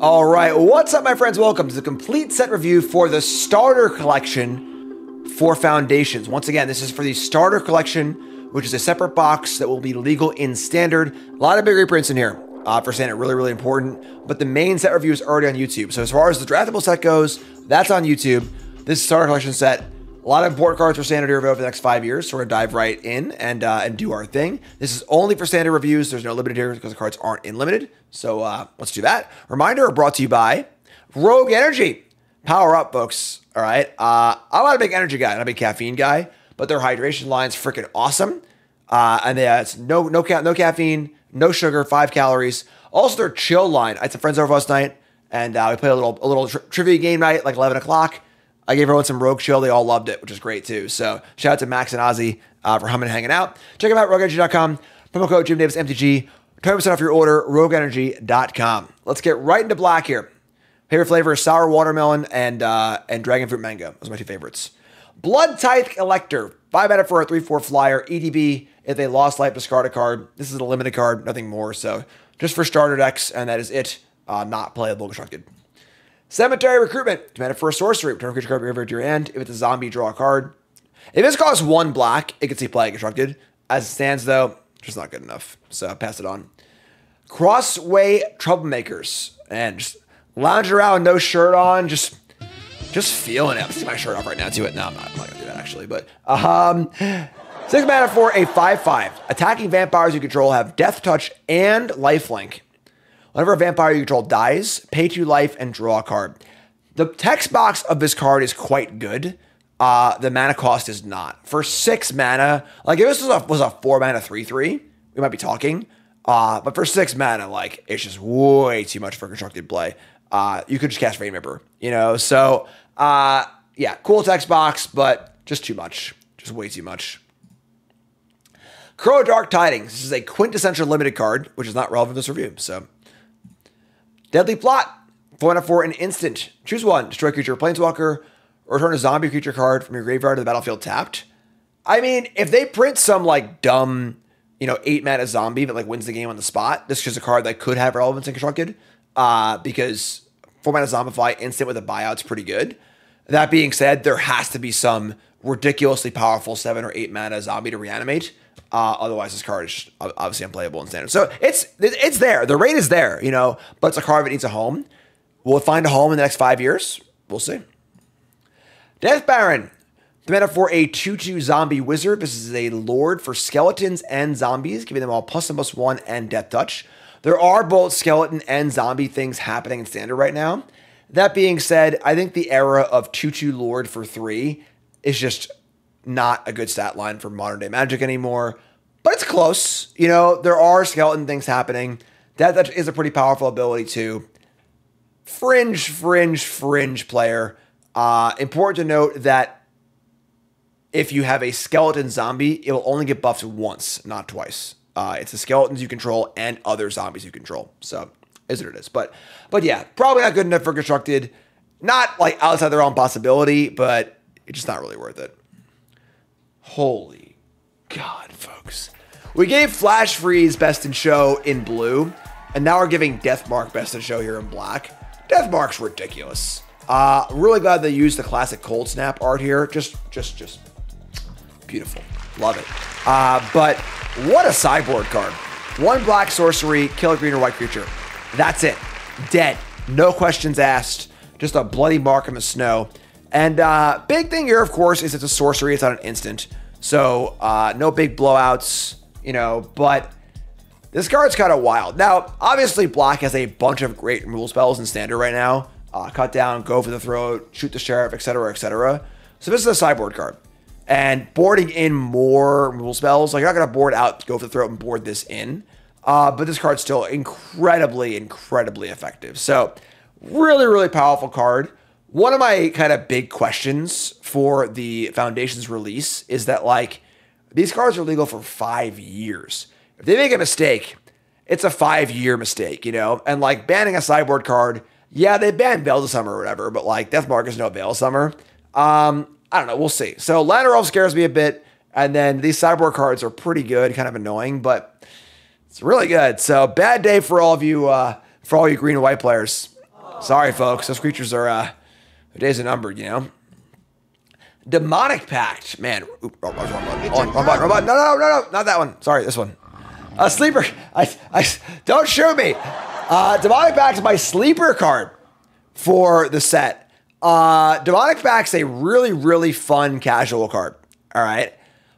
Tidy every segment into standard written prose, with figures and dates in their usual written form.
All right, what's up, my friends? Welcome to the complete set review for the starter collection for Foundations. Once again, this is for the starter collection, which is a separate box that will be legal in Standard. A lot of big reprints in here for Standard, really important. But the main set review is already on YouTube. So as far as the draftable set goes, that's on YouTube. This starter collection set, a lot of important cards for Standard here over the next 5 years. So we're gonna dive right in and do our thing. This is only for Standard reviews. There's no limited here because the cards aren't in limited. So let's do that. Reminder, brought to you by Rogue Energy. Power up, folks. All right. I'm not a big energy guy, not a big caffeine guy, but their hydration line's freaking awesome. And it's no caffeine, no sugar, 5 calories. Also, their chill line. I had some friends over last night, and we played a little trivia game night, like 11 o'clock. I gave everyone some Rogue Chill. They all loved it, which is great too. So shout out to Max and Ozzy for humming and hanging out. Check them out, rogueenergy.com. Promo code Jim Davis MTG. 20% off your order, rogueenergy.com. Let's get right into black here. Favorite flavor is sour watermelon and dragon fruit mango. Those are my 2 favorites. Blood Tithe Elector. 5 mana for a 3/4 flyer. EDB. If they lost life, discard a card. This is a limited card, nothing more. So just for starter decks, and that is it. Not playable, constructed. Cemetery Recruitment. 2 mana for a sorcery. Return a creature card over to your end. If it's a zombie, draw a card. If this costs 1 black, it can see play constructed. As it stands, though, just not good enough. So pass it on. Crossway Troublemakers. And just lounge around, no shirt on, just feeling it. I'm taking my shirt off right now to it. No, I'm not going to do that actually. But 6 mana for a 5/5. Attacking vampires you control have Death Touch and Lifelink. Whenever a vampire you control dies, pay 2 life and draw a card. The text box of this card is quite good. The mana cost is not. For 6 mana, like if this was a 4 mana 3/3, we might be talking. But for 6 mana, like it's just way too much for constructed play. You could just cast Rainripper, you know? So, yeah, cool text box, but just too much. Just way too much. Crow Dark Tidings. This is a quintessential limited card, which is not relevant to this review. So, Deadly Plot. 4 mana for an instant. Choose one. Destroy creature or planeswalker. Or return a zombie creature card from your graveyard to the battlefield tapped. I mean, if they print some like dumb, 8 mana zombie that like wins the game on the spot, this is just a card that could have relevance in constructed. Because 4 mana Zombify instant with a buyout's pretty good. That being said, there has to be some ridiculously powerful 7 or 8 mana zombie to reanimate. Otherwise, this card is obviously unplayable in Standard. So it's there. The rate is there, but it's a card that needs a home. Will it find a home in the next 5 years? We'll see. Death Baron. 3 mana for a 2/2 zombie wizard. This is a lord for skeletons and zombies, giving them all +1/+1 and Death Touch. There are both skeleton and zombie things happening in Standard right now. That being said, I think the era of 2/2 lord for 3 is just not a good stat line for modern day Magic anymore. But it's close. There are skeleton things happening. Death Touch is a pretty powerful ability too. Fringe player. Important to note that if you have a skeleton zombie, it will only get buffed once, not twice. It's the skeletons you control and other zombies you control. So, is what it is. But yeah, probably not good enough for constructed. Not like outside the realm possibility, but it's just not really worth it. Holy God, folks. We gave Flash Freeze Best in Show in blue, and now we're giving Deathmark Best in Show here in black. Deathmark's ridiculous. Really glad they used the classic Cold Snap art here. Just beautiful. Love it. But what a sideboard card. 1 black sorcery, kill a green or white creature. That's it. Dead. No questions asked. Just a bloody mark in the snow. And big thing here, of course, is it's a sorcery. It's not an instant. So no big blowouts, but this card's kind of wild. Now, obviously, black has a bunch of great removal spells in Standard right now. Cut down, go for the throat, shoot the sheriff, etc., etc. So this is a sideboard card. And boarding in more removal spells, like you're not going to board out, go for the throat, and board this in. But this card's still incredibly effective. So really powerful card. One of my kind of big questions for the Foundation's release is that like these cards are legal for 5 years. If they make a mistake, it's a 5-year mistake, And like banning a sideboard card, yeah, they banned Veil of Summer or whatever, but like Deathmark is no Veil of Summer. I don't know. We'll see. So Ladder Elf scares me a bit. And then these sideboard cards are pretty good, kind of annoying, but it's really good. So bad day for all of you green and white players. Sorry, folks. Those creatures are, their days are numbered, you know? Demonic Pact. Man. Oop, wrong button. No, not that one. Sorry, this one. Sleeper. Don't shoot me. Demonic Pact is my sleeper card for the set. Demonic Pact's a really, really fun casual card. All right.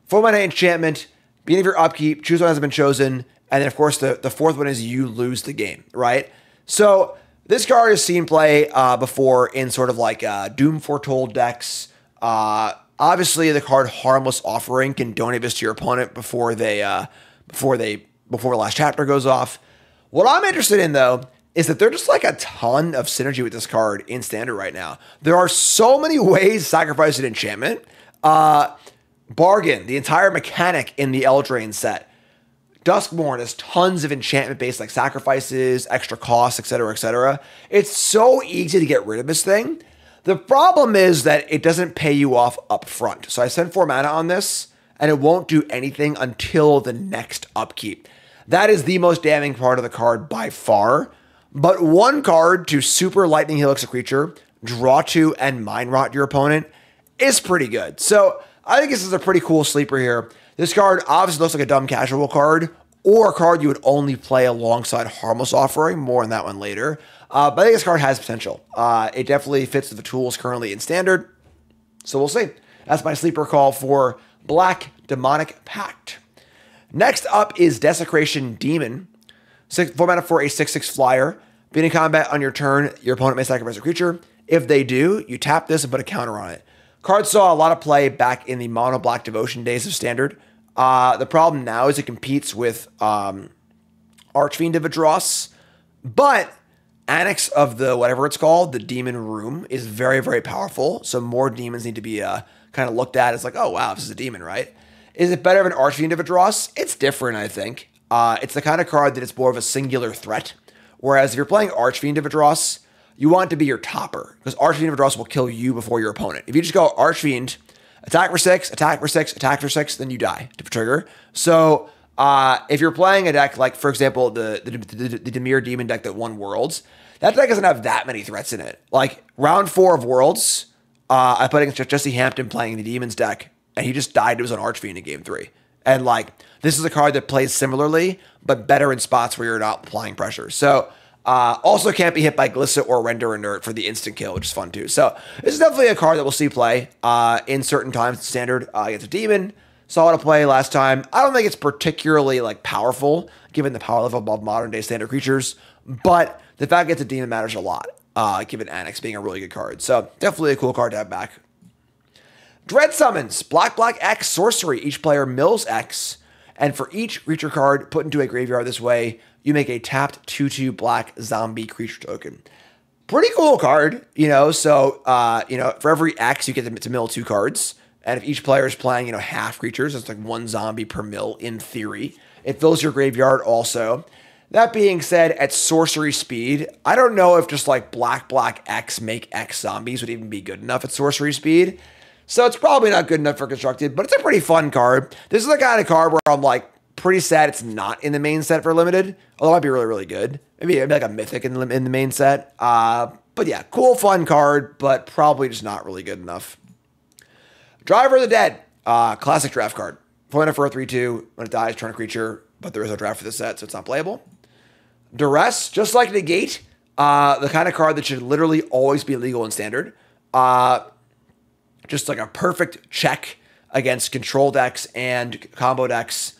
4-mana enchantment. Beginning of your upkeep. Choose one hasn't been chosen. And then, of course, the fourth one is you lose the game, right? So this card has seen play before in sort of like Doom Foretold decks. Obviously, the card Harmless Offering can donate this to your opponent before the last chapter goes off. What I'm interested in, though, is that there's just like a ton of synergy with this card in Standard right now. There are so many ways to sacrifice an enchantment. Bargain, the entire mechanic in the Eldraine set. Duskmourn has tons of enchantment-based like sacrifices, extra costs, etc., etc. It's so easy to get rid of this thing. The problem is that it doesn't pay you off up front. So I spent 4 mana on this, and it won't do anything until the next upkeep. That is the most damning part of the card by far. But one card to super Lightning Helix a creature, draw 2, and Mind Rot your opponent is pretty good. So I think this is a pretty cool sleeper here. This card obviously looks like a dumb casual card, or a card you would only play alongside Harmless Offering. More on that one later. But I think this card has potential. It definitely fits the tools currently in Standard. So we'll see. That's my sleeper call for Black Demonic Pact. Next up is Desecration Demon. 4 mana for a 6/6 flyer. Beginning combat on your turn, your opponent may sacrifice a creature. If they do, you tap this and put a counter on it. Card saw a lot of play back in the mono black devotion days of Standard. The problem now is it competes with Archfiend of Idross, but Annex of the whatever it's called, the Demon Room, is very, very powerful. So more demons need to be kind of looked at as like, oh wow, this is a demon, right? Is it better than Archfiend of Idross? It's different, I think. It's the kind of card that it's more of a singular threat. Whereas if you're playing Archfiend of Idross, you want it to be your topper, because Archfiend of Idross will kill you before your opponent. If you just go Archfiend, attack for 6, attack for 6, attack for 6, then you die to trigger. So if you're playing a deck like, for example, the Dimir Demon deck that won Worlds, that deck doesn't have that many threats in it. Like round 4 of Worlds, I played against Jesse Hampton playing the Demons deck, and he just died. It was on Archfiend in game 3. And like, this is a card that plays similarly, but better in spots where you're not applying pressure. So also can't be hit by Glissa or Render Inert for the instant kill, which is fun too. So this is definitely a card that we'll see play in certain times. Standard against a demon. Saw it play last time. I don't think it's particularly like powerful, given the power level above modern day Standard creatures, but the fact that it's a demon matters a lot, given Annex being a really good card. So definitely a cool card to have back. Dread Summons. Black X sorcery. Each player mills X, and for each creature card put into a graveyard this way, you make a tapped 2/2 black zombie creature token. Pretty cool card, you know. So, for every X, you get to mill 2 cards. And if each player is playing, half creatures, it's like 1 zombie per mill in theory. It fills your graveyard also. That being said, at sorcery speed, I don't know if just like black X make X zombies would even be good enough at sorcery speed. So it's probably not good enough for constructed, but it's a pretty fun card. This is the kind of card where I'm like pretty sad it's not in the main set for limited, although it might be really, really good. Maybe like a mythic in the main set. But yeah, cool, fun card, but probably just not really good enough. Driver of the Dead, classic draft card. 4 mana for a 3/2. When it dies, turn a creature, but there is no draft for the set, so it's not playable. Duress, just like Negate, the kind of card that should literally always be legal in Standard. Just like a perfect check against control decks and combo decks.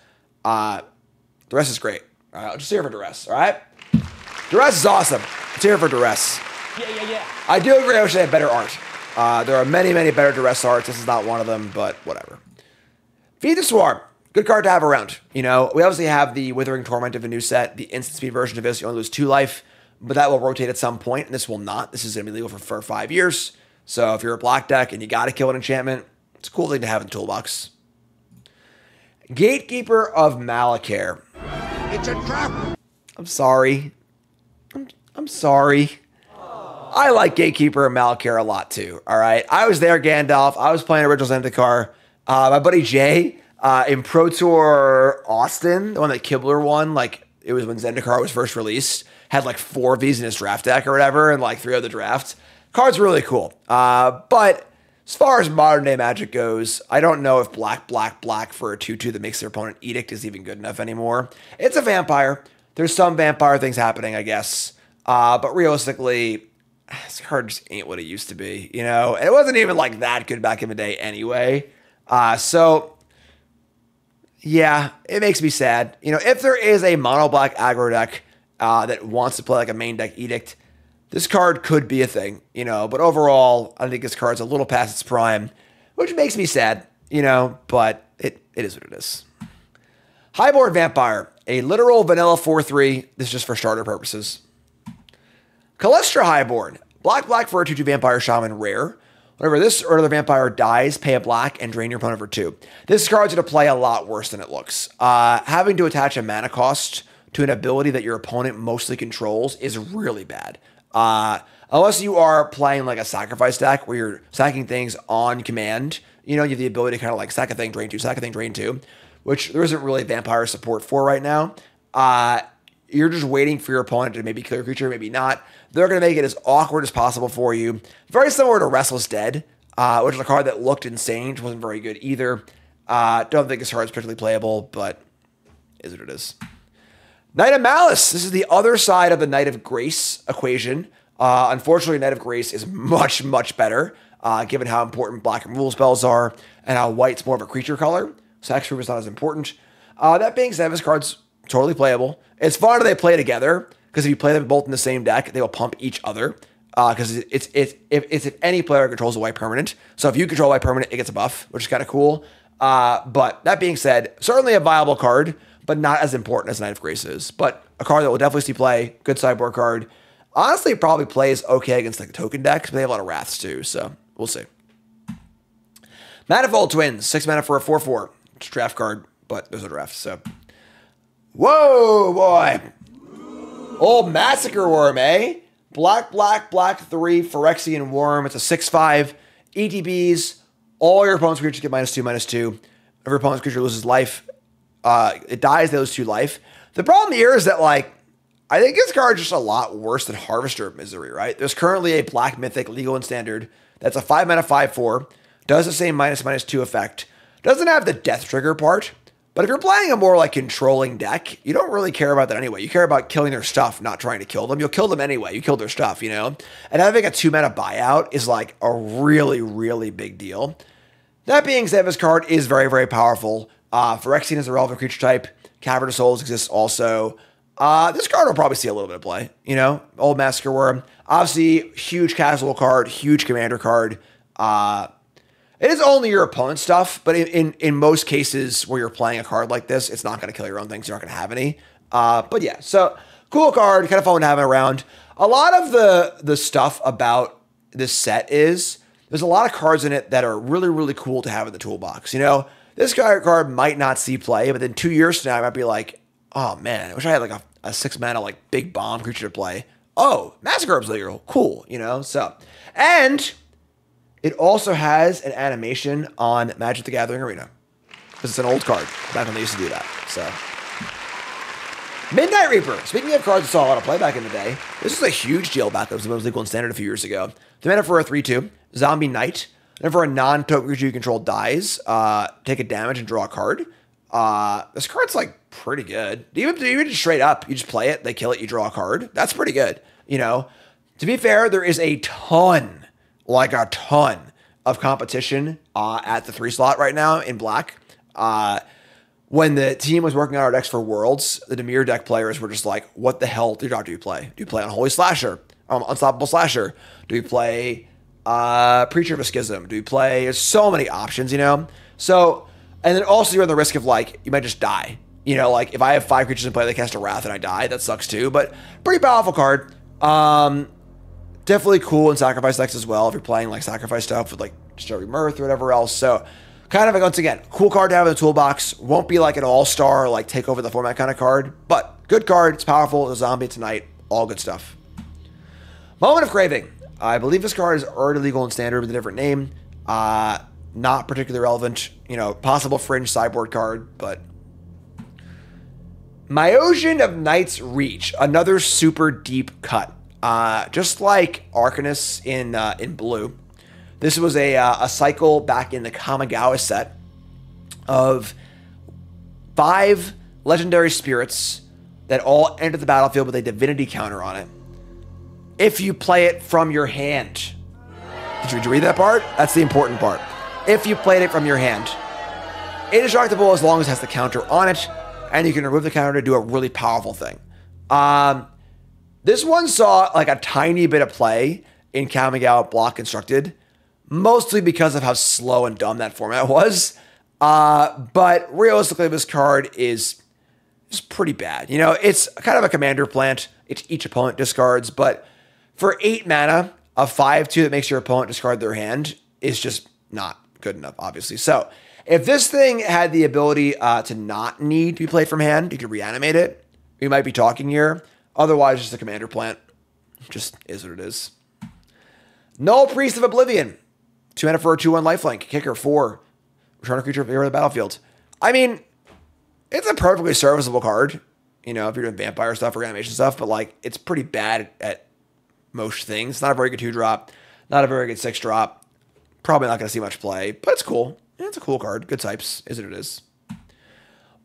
Duress is great. All right, I'll just here for Duress, all right? Duress is awesome. Let's hear for Duress. Yeah. I do agree I wish they had better art. There are many, many better Duress arts. This is not one of them, but whatever. Feed the Swarm. Good card to have around. We obviously have the Withering Torment of a new set. The instant speed version of this, you only lose 2 life, but that will rotate at some point, and this will not. This is going to be legal for 5 years. So if you're a black deck and you got to kill an enchantment, it's a cool thing to have in the toolbox. Gatekeeper of Malakir. It's a trap. I'm sorry. I'm sorry. I like Gatekeeper of Malakir a lot too, all right? I was there, Gandalf. I was playing Original Zendikar. My buddy Jay in Pro Tour Austin, the one that Kibler won like it was when Zendikar was first released, had like 4 of these in his draft deck or whatever, and like 3 of the draft. Card's really cool. But as far as modern day Magic goes, I don't know if black for a 2/2 that makes their opponent Edict is even good enough anymore. It's a vampire. There's some vampire things happening, I guess. But realistically, this card just ain't what it used to be, you know? And it wasn't even like that good back in the day anyway. So yeah, it makes me sad. You know, if there is a mono black aggro deck that wants to play like a main deck Edict, this card could be a thing, you know, but overall, I think this card's a little past its prime, which makes me sad, you know, but it is what it is. Highboard Vampire, a literal vanilla 4/3. This is just for starter purposes. Kalestra Highboard, black for a 2/2 Vampire Shaman rare. Whenever this or another vampire dies, pay a black and drain your opponent for 2. This card's going to play a lot worse than it looks. Having to attach a mana cost to an ability that your opponent mostly controls is really bad. Unless you are playing like a sacrifice deck where you're sacking things on command, you know, you have the ability to kind of like sack a thing, drain 2, sack a thing, drain 2, which there isn't really vampire support for right now. You're just waiting for your opponent to maybe kill your creature, maybe not. They're going to make it as awkward as possible for you. Very similar to Restless Dead, which is a card that looked insane, which wasn't very good either. Don't think this card is particularly playable, but is what it is. Knight of Malice. This is the other side of the Knight of Grace equation. Unfortunately, Knight of Grace is much, much better, given how important black removal spells are and how white's more of a creature color. So Hexproof is not as important. That being said, this card's totally playable. It's fun that they play together, because if you play them both in the same deck, they will pump each other. Because if any player controls a white permanent. So if you control a white permanent, it gets a buff, which is kind of cool. But that being said, certainly a viable card, but not as important as Knight of Grace is. But a card that will definitely see play, good sideboard card. Honestly, it probably plays okay against like the token decks, but they have a lot of Wraths too, so we'll see. Manifold Twins, 6 mana for a 4/4. It's a draft card, but there's no draft, so. Whoa, boy. Old Massacre Worm, eh? Black 3, Phyrexian Worm. It's a 6/5. ETBs. All your opponent's creatures get -2/-2. If your opponent's creature loses life, it dies, they lose 2 life. The problem here is that, like, I think this card is just a lot worse than Harvester of Misery, right? There's currently a black mythic legal and standard that's a 5 mana 5/4, does the same -2 effect, doesn't have the death trigger part, but if you're playing a more like controlling deck, you don't really care about that anyway. You care about killing their stuff, not trying to kill them. You'll kill them anyway. You kill their stuff, you know? And having a 2 mana buyout is like a really, really big deal. That being said, this card is very, very powerful. Phyrexian is a relevant creature type. Cavern of Souls exists also. This card will probably see a little bit of play, you know? Old Massacre Worm. Obviously, huge casual card, huge commander card. It is only your opponent's stuff, but in most cases where you're playing a card like this, it's not going to kill your own things. You're not going to have any. But yeah, so cool card, kind of fun to have it around. A lot of the stuff about this set is there's a lot of cards in it that are really, really cool to have in the toolbox. You know, this card might not see play, but then 2 years from now, I might be like, oh man, I wish I had like a 6 mana like big bomb creature to play. Oh, Massacre Herb's legal. Cool, you know? So, and it also has an animation on Magic the Gathering Arena, because it's an old card. Back when they used to do that. So, Midnight Reaper. Speaking of cards that saw a lot of play back in the day, this was a huge deal back when it was legal and standard a few years ago. 3 mana for a 3/2, Zombie Knight. Whenever a non-token creature you control dies, take a damage and draw a card. This card's like pretty good. Even just straight up, you just play it, they kill it, you draw a card. That's pretty good. You know, to be fair, there is a ton of competition at the 3 slot right now in black. When the team was working on our decks for Worlds, the Dimir deck players were just like, what the hell do you play? Do you play Unholy Slasher? Unstoppable Slasher? Do you play Preacher of a Schism? Do you play? There's so many options, you know? So, and then also you're on the risk of like, you might just die. You know, like if I have 5 creatures in play that cast a Wrath and I die, that sucks too, but pretty powerful card. Definitely cool in sacrifice decks as well if you're playing like sacrifice stuff with like Disturbing Mirth or whatever else. So kind of, once again, cool card to have in the toolbox. Won't be like an all-star, like take over the format kind of card, but good card. It's powerful. It's a zombie tonight. All good stuff. Moment of Craving. I believe this card is already legal and standard with a different name. Not particularly relevant. You know, possible fringe sideboard card, but Myosian of Night's Reach, another super deep cut. Just like Arcanus in blue. This was a cycle back in the Kamigawa set of 5 legendary spirits that all enter the battlefield with a divinity counter on it. If you play it from your hand. Did you read that part? That's the important part. If you played it from your hand. Indestructible as long as it has the counter on it, and you can remove the counter to do a really powerful thing. This one saw like a tiny bit of play in Kamigawa Block Constructed, mostly because of how slow and dumb that format was. But realistically, this card is pretty bad. You know, it's kind of a commander plant. It's each opponent discards, but for 8 mana, a 5/2 that makes your opponent discard their hand is just not good enough, obviously. So if this thing had the ability to not need to be played from hand, you could reanimate it. We might be talking here. Otherwise, just a commander plant. Just is what it is. Null Priest of Oblivion. 2 mana for a 2/1 lifelink. Kicker 4. Return a creature from the battlefield. I mean, it's a perfectly serviceable card. You know, if you're doing vampire stuff or animation stuff, but like, it's pretty bad at most things. It's not a very good 2-drop. Not a very good 6-drop. Probably not going to see much play, but it's cool. Yeah, it's a cool card. Good types. Is what it is.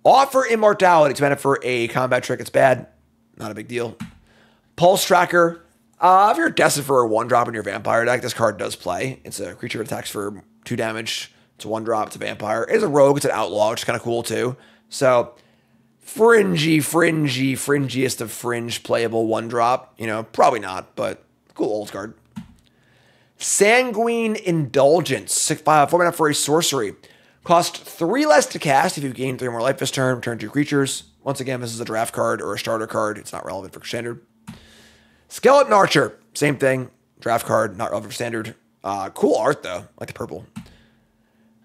Offer Immortality. 2 mana for a combat trick. It's bad. Not a big deal. Pulse Tracker. If you're destined for a 1-drop in your vampire deck, this card does play. It's a creature that attacks for 2 damage. It's a 1-drop. It's a vampire. It's a rogue. It's an outlaw, which is kind of cool too. So, fringiest of fringe playable 1-drop. You know, probably not, but cool old card. Sanguine Indulgence. 4 mana for a sorcery. Cost 3 less to cast if you gain 3 more life this turn. Return 2 creatures. Once again, this is a draft card or a starter card. It's not relevant for standard. Skeleton Archer. Same thing. Draft card. Not relevant for standard. Cool art, though. I like the purple.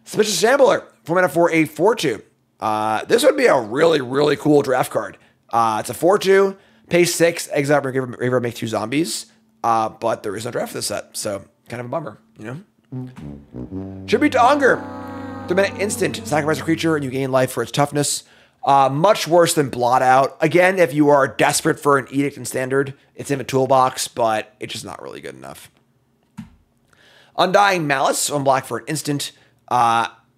Suspicious Shambler. 4 mana for a 4/2. This would be a really, really cool draft card. It's a 4/2. Pay 6. Exile Graveyard, make 2 zombies. But there is no draft for this set. So, kind of a bummer, you know? Tribute to Hunger. 3 mana instant. Sacrifice a creature and you gain life for its toughness. Much worse than Blot Out. Again, if you are desperate for an Edict in Standard, it's in the toolbox, but it's just not really good enough. Undying Malice, 1 black for an instant.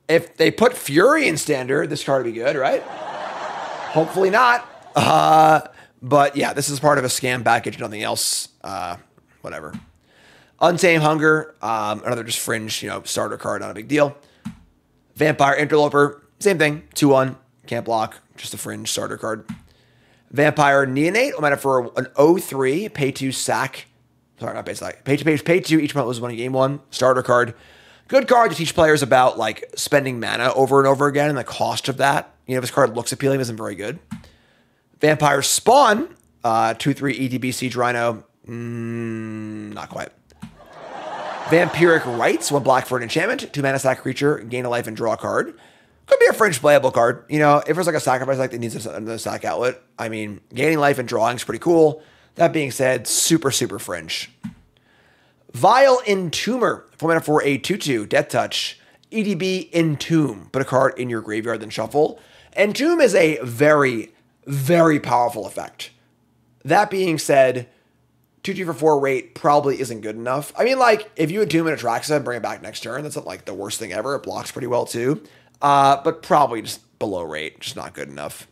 If they put Fury in Standard, this card would be good, right? Hopefully not. But yeah, this is part of a scam package, nothing else. Whatever. Untamed Hunger, another just fringe, you know, starter card, not a big deal. Vampire Interloper, same thing, 2/1. Can't block, just a fringe starter card. Vampire Neonate, 1 mana for an 0/3, pay 2 sack. Sorry, not pay sack. Pay 2, each opponent loses 1 in game 1. Starter card. Good card to teach players about like spending mana over and over again and the cost of that. You know, if this card looks appealing, isn't very good. Vampire Spawn, 2/3 ETB Siege Rhino. Not quite. Vampiric Rites, 1 black for an enchantment. 2 mana sack creature, gain a life and draw a card. Could be a fringe playable card. You know, if there's like a sacrifice like that needs a sack outlet, I mean, gaining life and drawing is pretty cool. That being said, super, super fringe. Vile Entomber, 4 mana for a 2/2, Death Touch. EDB Entomb, put a card in your graveyard, then shuffle. Entomb is a very, very powerful effect. That being said, 2/2 for 4 rate probably isn't good enough. I mean, like, if you Entomb an Atraxa and bring it back next turn, that's not like the worst thing ever. It blocks pretty well too. But probably just below rate, just not good enough.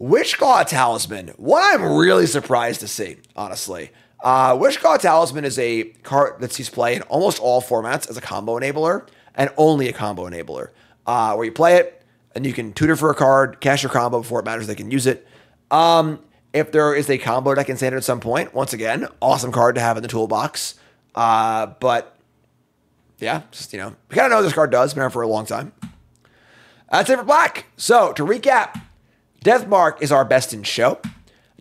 Witchclaw Talisman, what I'm really surprised to see, honestly. Witchclaw Talisman is a card that sees play in almost all formats as a combo enabler, and only a combo enabler. Where you play it, and you can tutor for a card, cast your combo before it matters they can use it. If there is a combo deck in Standard at some point, once again, awesome card to have in the toolbox. But yeah, just, you know, we kind of know what this card does. Been around for a long time. That's it for black. So to recap, Deathmark is our best in show.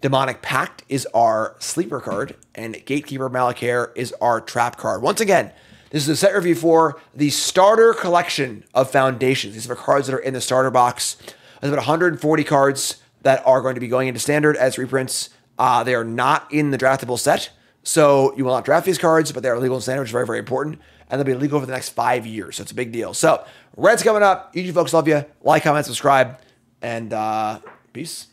Demonic Pact is our sleeper card, and Gatekeeper Malakir is our trap card. Once again, this is a set review for the starter collection of Foundations. These are cards that are in the starter box. There's about 140 cards that are going to be going into Standard as reprints. They are not in the draftable set, so you will not draft these cards, but they are legal in Standard, which is very, very important, and they'll be legal for the next 5 years, so it's a big deal. So, Red's coming up. You folks love you. Like, comment, subscribe, and peace.